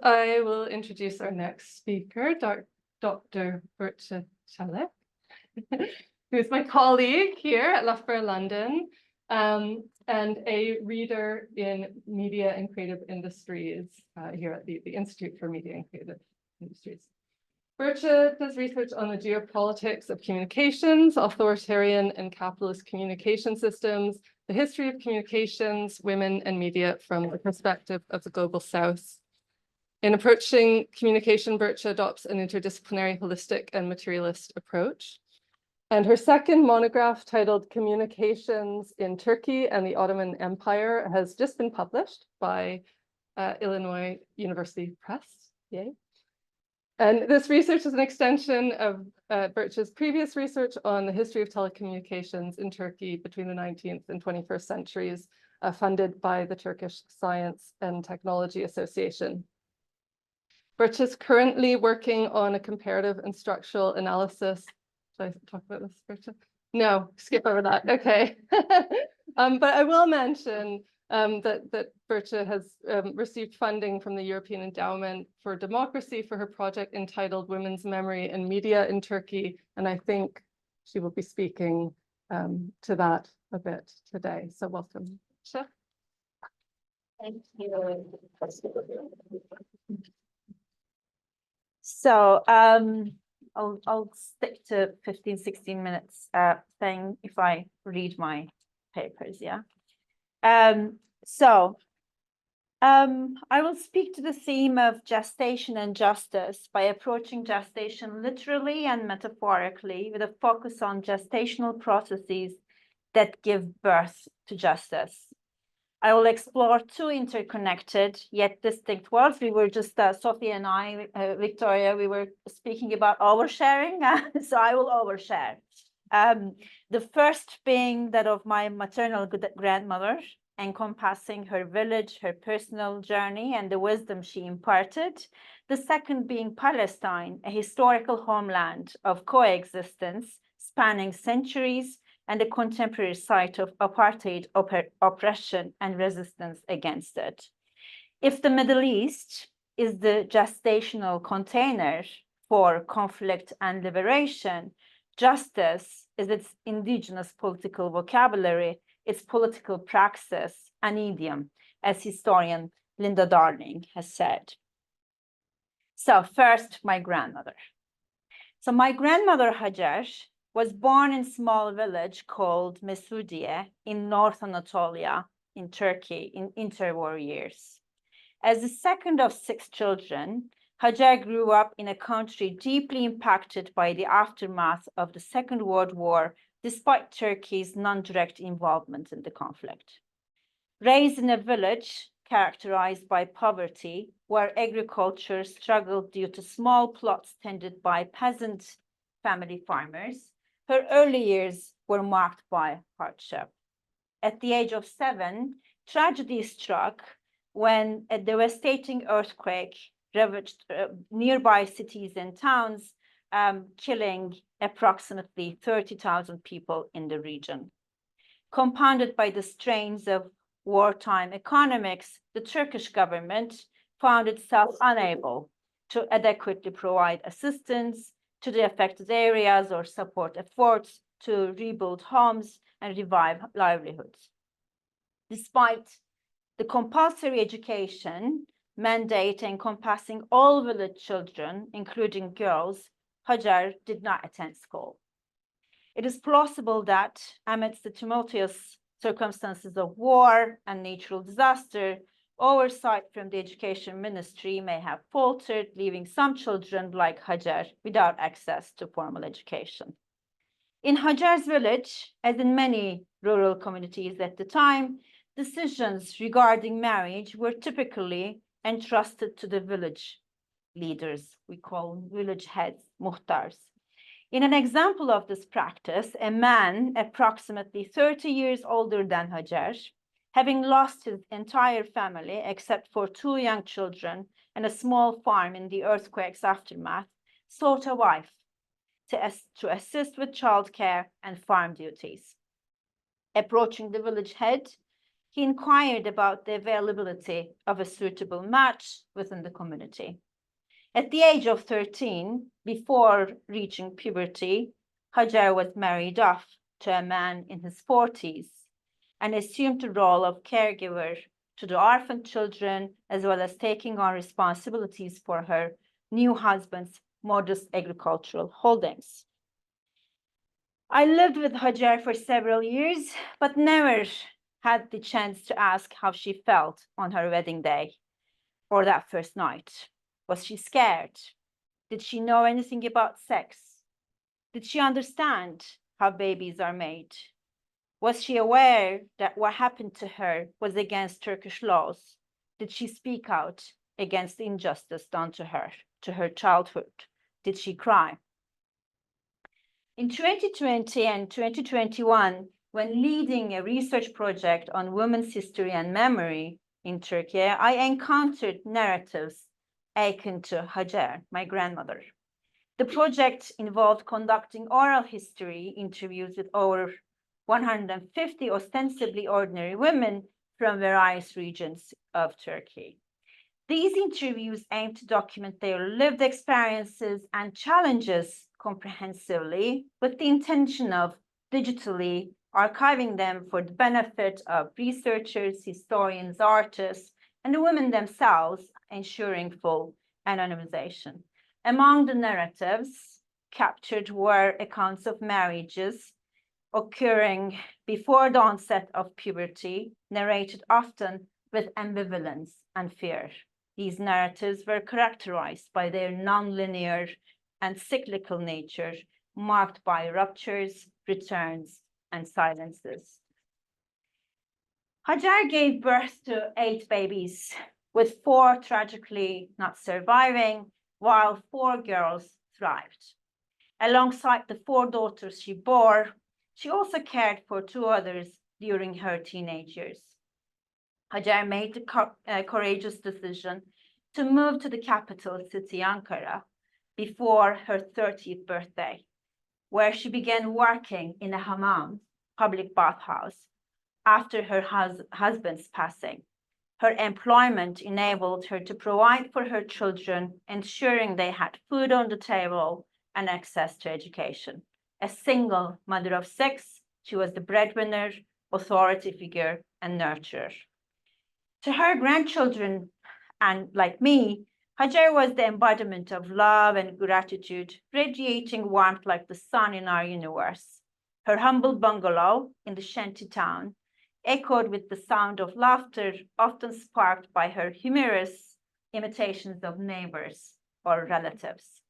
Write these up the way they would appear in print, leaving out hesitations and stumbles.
I will introduce our next speaker, Dr. Burçe Çelik, who is my colleague here at Loughborough, London, and a reader in media and creative industries here at the Institute for Media and Creative Industries. Burçe does research on the geopolitics of communications, authoritarian and capitalist communication systems, the history of communications, women and media from the perspective of the Global South. In approaching communication, Burçe adopts an interdisciplinary, holistic and materialist approach. And her second monograph, titled Communications in Turkey and the Ottoman Empire, has just been published by Illinois University Press. Yay. And this research is an extension of Burçe's previous research on the history of telecommunications in Turkey between the 19th and 21st centuries, funded by the Turkish Science and Technology Association. Burçe is currently working on a comparative and structural analysis. Should I talk about this, Burçe? No, skip over that. Okay. But I will mention that Burçe has received funding from the European Endowment for Democracy for her project entitled Women's Memory and Media in Turkey. And I think she will be speaking to that a bit today. So welcome, Burçe. Thank you. So I'll stick to 15, 16 minutes thing if I read my papers, yeah. I will speak to the theme of gestation and justice by approaching gestation literally and metaphorically with a focus on gestational processes that give birth to justice. I will explore two interconnected yet distinct worlds. We were just, Sophie and I, Victoria, we were speaking about oversharing, so I will overshare. The first being that of my maternal grandmother, encompassing her village, her personal journey, and the wisdom she imparted. The second being Palestine, a historical homeland of coexistence spanning centuries and a contemporary site of apartheid oppression and resistance against it. If the Middle East is the gestational container for conflict and liberation, justice is its indigenous political vocabulary, its political praxis and idiom, as historian Linda Darling has said. So first, my grandmother. So my grandmother Hajar was born in a small village called Mesudiye in North Anatolia in Turkey in interwar years. As the second of 6 children, Hajar grew up in a country deeply impacted by the aftermath of the Second World War, despite Turkey's non-direct involvement in the conflict. Raised in a village characterized by poverty, where agriculture struggled due to small plots tended by peasant family farmers, her early years were marked by hardship. At the age of 7, tragedy struck when a devastating earthquake ravaged nearby cities and towns, killing approximately 30,000 people in the region. Compounded by the strains of wartime economics, the Turkish government found itself unable to adequately provide assistance to the affected areas or support efforts to rebuild homes and revive livelihoods. Despite the compulsory education mandate encompassing all village children, including girls, Hajar did not attend school. It is plausible that amidst the tumultuous circumstances of war and natural disaster, oversight from the education ministry may have faltered, leaving some children like Hajar without access to formal education. In Hajar's village, as in many rural communities at the time, decisions regarding marriage were typically entrusted to the village leaders. We call village heads, muhtars. In an example of this practice, a man approximately 30 years older than Hajar, having lost his entire family except for 2 young children and a small farm in the earthquake's aftermath, sought a wife to assist with childcare and farm duties. Approaching the village head, he inquired about the availability of a suitable match within the community. At the age of 13, before reaching puberty, Hajar was married off to a man in his 40s and assumed the role of caregiver to the orphan children, as well as taking on responsibilities for her new husband's modest agricultural holdings. I lived with Hajar for several years, but never had the chance to ask how she felt on her wedding day or that first night. Was she scared? Did she know anything about sex? Did she understand how babies are made? Was she aware that what happened to her was against Turkish laws? Did she speak out against the injustice done to her childhood? Did she cry? In 2020 and 2021, when leading a research project on women's history and memory in Turkey, I encountered narratives akin to Hajar, my grandmother. The project involved conducting oral history interviews with over 150 ostensibly ordinary women from various regions of Turkey. These interviews aim to document their lived experiences and challenges comprehensively, with the intention of digitally archiving them for the benefit of researchers, historians, artists, and the women themselves, ensuring full anonymization. Among the narratives captured were accounts of marriages occurring before the onset of puberty, narrated often with ambivalence and fear. These narratives were characterized by their nonlinear and cyclical nature, marked by ruptures, returns, and silences. Hajar gave birth to 8 babies, with 4 tragically not surviving, while 4 girls thrived. Alongside the 4 daughters she bore, she also cared for 2 others during her teenage years. Hajar made the courageous decision to move to the capital city, Ankara, before her 30th birthday, where she began working in a hammam, public bathhouse, after her husband's passing. Her employment enabled her to provide for her children, ensuring they had food on the table and access to education. A single mother of 6, she was the breadwinner, authority figure, and nurturer. To her grandchildren, and like me, Hajar was the embodiment of love and gratitude, radiating warmth like the sun in our universe. Her humble bungalow in the shanty town echoed with the sound of laughter, often sparked by her humorous imitations of neighbors or relatives.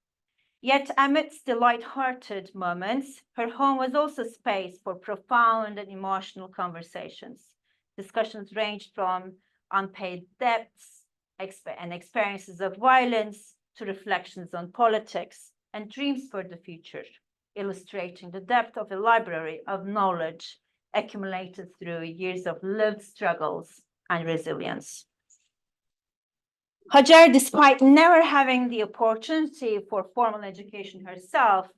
Yet amidst the light-hearted moments, her home was also space for profound and emotional conversations. Discussions ranged from unpaid debts and experiences of violence to reflections on politics and dreams for the future, illustrating the depth of a library of knowledge accumulated through years of lived struggles and resilience. Hajar, despite never having the opportunity for formal education herself,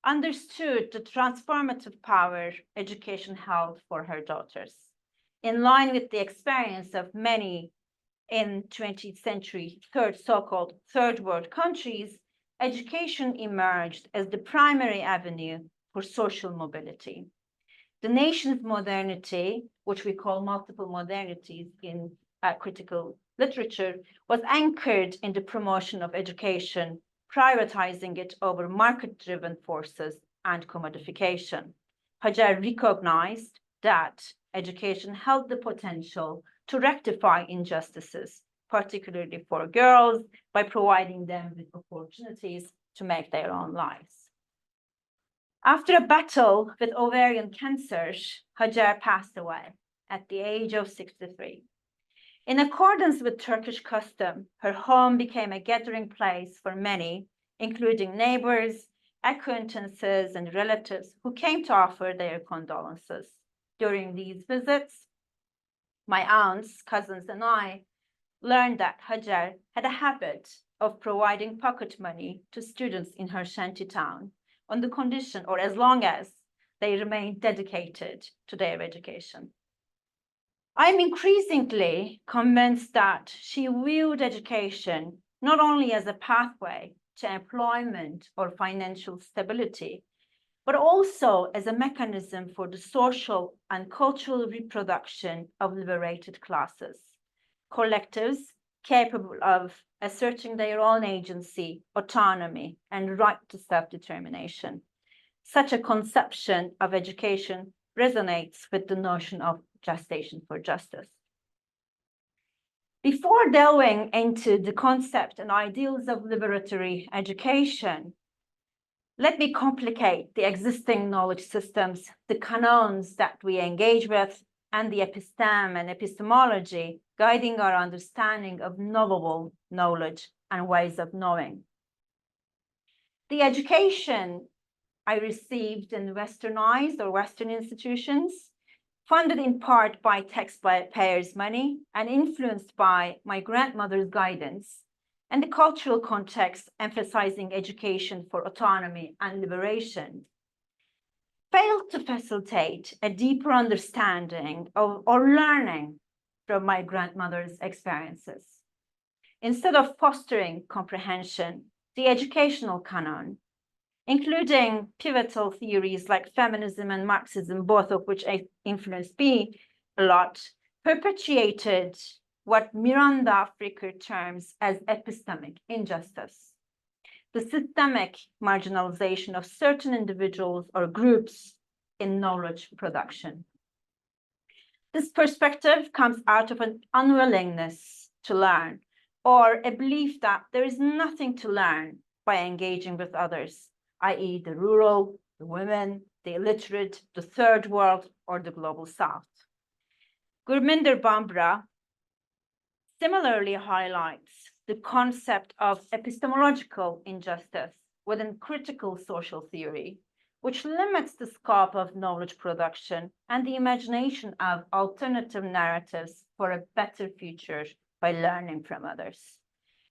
understood the transformative power education held for her daughters. In line with the experience of many in 20th century so-called third world countries, education emerged as the primary avenue for social mobility. The nation's modernity, which we call multiple modernities in critical literature, was anchored in the promotion of education, privatizing it over market-driven forces and commodification. Hajar recognized that education held the potential to rectify injustices, particularly for girls, by providing them with opportunities to make their own lives. After a battle with ovarian cancer, Hajar passed away at the age of 63. In accordance with Turkish custom, her home became a gathering place for many, including neighbors, acquaintances, and relatives who came to offer their condolences. During these visits, my aunts, cousins, and I learned that Hajar had a habit of providing pocket money to students in her shanty town on the condition, or as long as they remained dedicated to their education. I'm increasingly convinced that she viewed education not only as a pathway to employment or financial stability, but also as a mechanism for the social and cultural reproduction of liberated classes, collectives capable of asserting their own agency, autonomy, and right to self-determination. Such a conception of education resonates with the notion of gestation for justice. Before delving into the concept and ideals of liberatory education, let me complicate the existing knowledge systems, the canons that we engage with, and the episteme and epistemology guiding our understanding of knowable knowledge and ways of knowing. The education I received in westernized or Western institutions, funded in part by taxpayers' money and influenced by my grandmother's guidance, and the cultural context emphasizing education for autonomy and liberation, failed to facilitate a deeper understanding of or learning from my grandmother's experiences. Instead of fostering comprehension, the educational canon, including pivotal theories like feminism and Marxism, both of which influenced me a lot, perpetuated what Miranda Fricker terms as epistemic injustice, the systemic marginalization of certain individuals or groups in knowledge production. This perspective comes out of an unwillingness to learn, or a belief that there is nothing to learn by engaging with others, i.e. the rural, the women, the illiterate, the third world, or the global south. Gurminder Bambra similarly highlights the concept of epistemological injustice within critical social theory, which limits the scope of knowledge production and the imagination of alternative narratives for a better future by learning from others.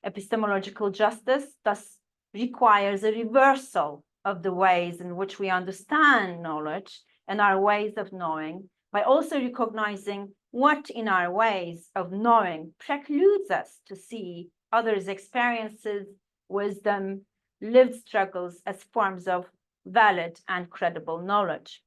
Epistemological justice thus requires a reversal of the ways in which we understand knowledge and our ways of knowing, by also recognizing what in our ways of knowing precludes us to see others' experiences, wisdom, lived struggles as forms of valid and credible knowledge.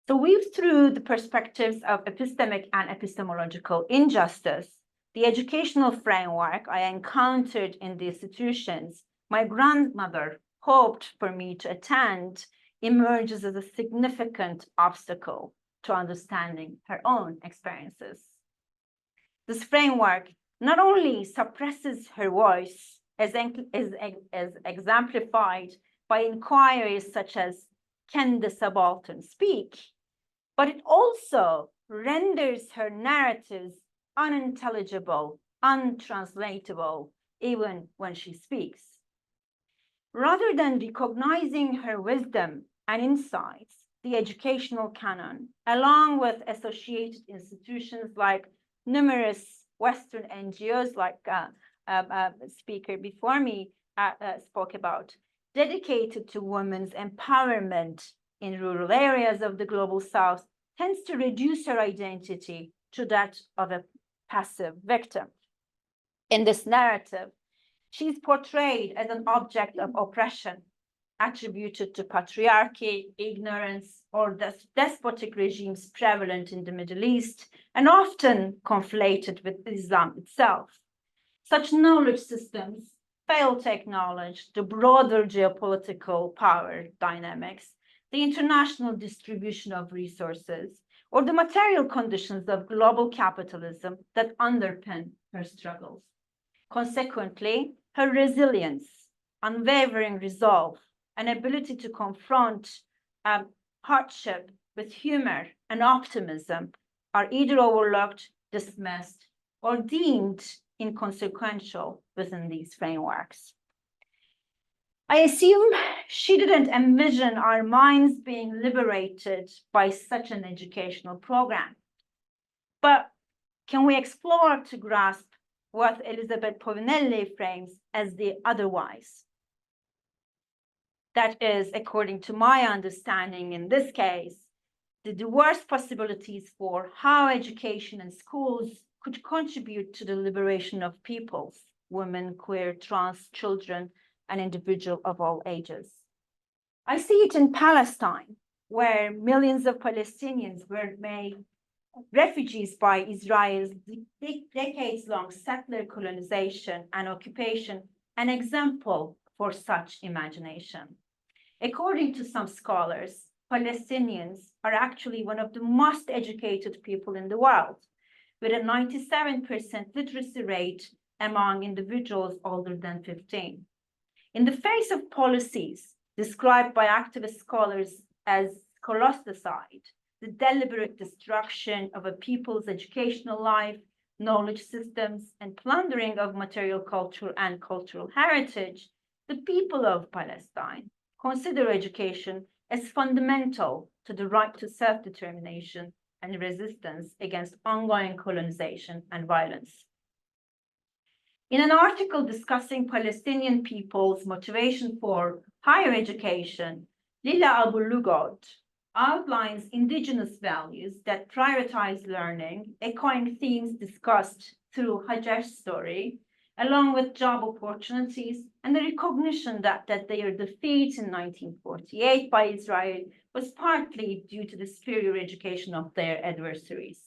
So weaved through the perspectives of epistemic and epistemological injustice, the educational framework I encountered in the institutions my grandmother hoped for me to attend emerges as a significant obstacle to understanding her own experiences. This framework not only suppresses her voice, as exemplified by inquiries such as, "Can the subaltern speak?" but it also renders her narratives unintelligible, untranslatable, even when she speaks. Rather than recognizing her wisdom and insights, the educational canon, along with associated institutions like numerous Western NGOs, like a speaker before me spoke about, dedicated to women's empowerment in rural areas of the global South, tends to reduce her identity to that of a passive victim. In this narrative, she's portrayed as an object of oppression, attributed to patriarchy, ignorance, or despotic regimes prevalent in the Middle East, and often conflated with Islam itself. Such knowledge systems fail to acknowledge the broader geopolitical power dynamics, the international distribution of resources, or the material conditions of global capitalism that underpin her struggles. Consequently, her resilience, unwavering resolve, and ability to confront hardship with humor and optimism are either overlooked, dismissed, or deemed inconsequential within these frameworks. I assume she didn't envision our minds being liberated by such an educational program. But can we explore to grasp what Elizabeth Povinelli frames as the otherwise? That is, according to my understanding in this case, the diverse possibilities for how education and schools could contribute to the liberation of peoples, women, queer, trans, children, and individuals of all ages. I see it in Palestine, where millions of Palestinians were made refugees by Israel's decades-long settler colonization and occupation, an example for such imagination. According to some scholars, Palestinians are actually one of the most educated people in the world, with a 97% literacy rate among individuals older than 15. In the face of policies described by activist scholars as colosticide, the deliberate destruction of a people's educational life, knowledge systems, and plundering of material culture and cultural heritage, the people of Palestine consider education as fundamental to the right to self-determination and resistance against ongoing colonization and violence. In an article discussing Palestinian people's motivation for higher education, Lila Abu-Lugod outlines indigenous values that prioritize learning, echoing themes discussed through Hajar's story, along with job opportunities and the recognition that their defeat in 1948 by Israel was partly due to the superior education of their adversaries.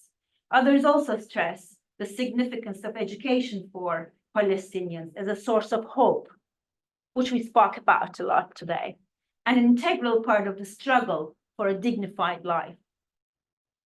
Others also stress the significance of education for Palestinians as a source of hope, which we spoke about a lot today, an integral part of the struggle for a dignified life.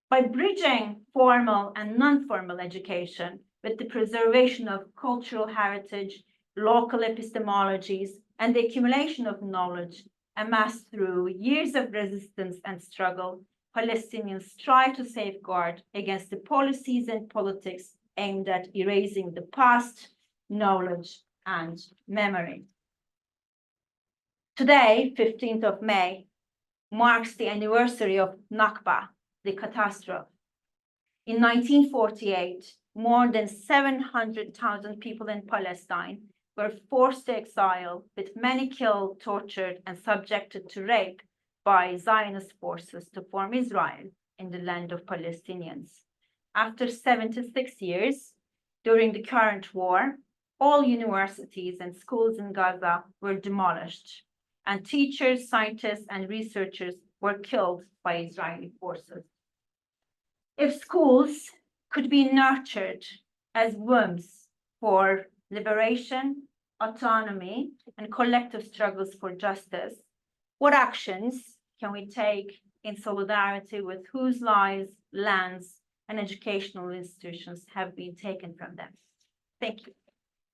By bridging formal and non-formal education with the preservation of cultural heritage, local epistemologies, and the accumulation of knowledge amassed through years of resistance and struggle, Palestinians try to safeguard against the policies and politics aimed at erasing the past, knowledge, and memory. Today, 15th of May, marks the anniversary of Nakba, the catastrophe. In 1948, more than 700,000 people in Palestine were forced to exile, with many killed, tortured, and subjected to rape by Zionist forces to form Israel in the land of Palestinians. After 76 years, during the current war, all universities and schools in Gaza were demolished, and teachers, scientists, and researchers were killed by Israeli forces. If schools could be nurtured as wombs for liberation, autonomy, and collective struggles for justice, what actions can we take in solidarity with whose lives, lands, and educational institutions have been taken from them? Thank you.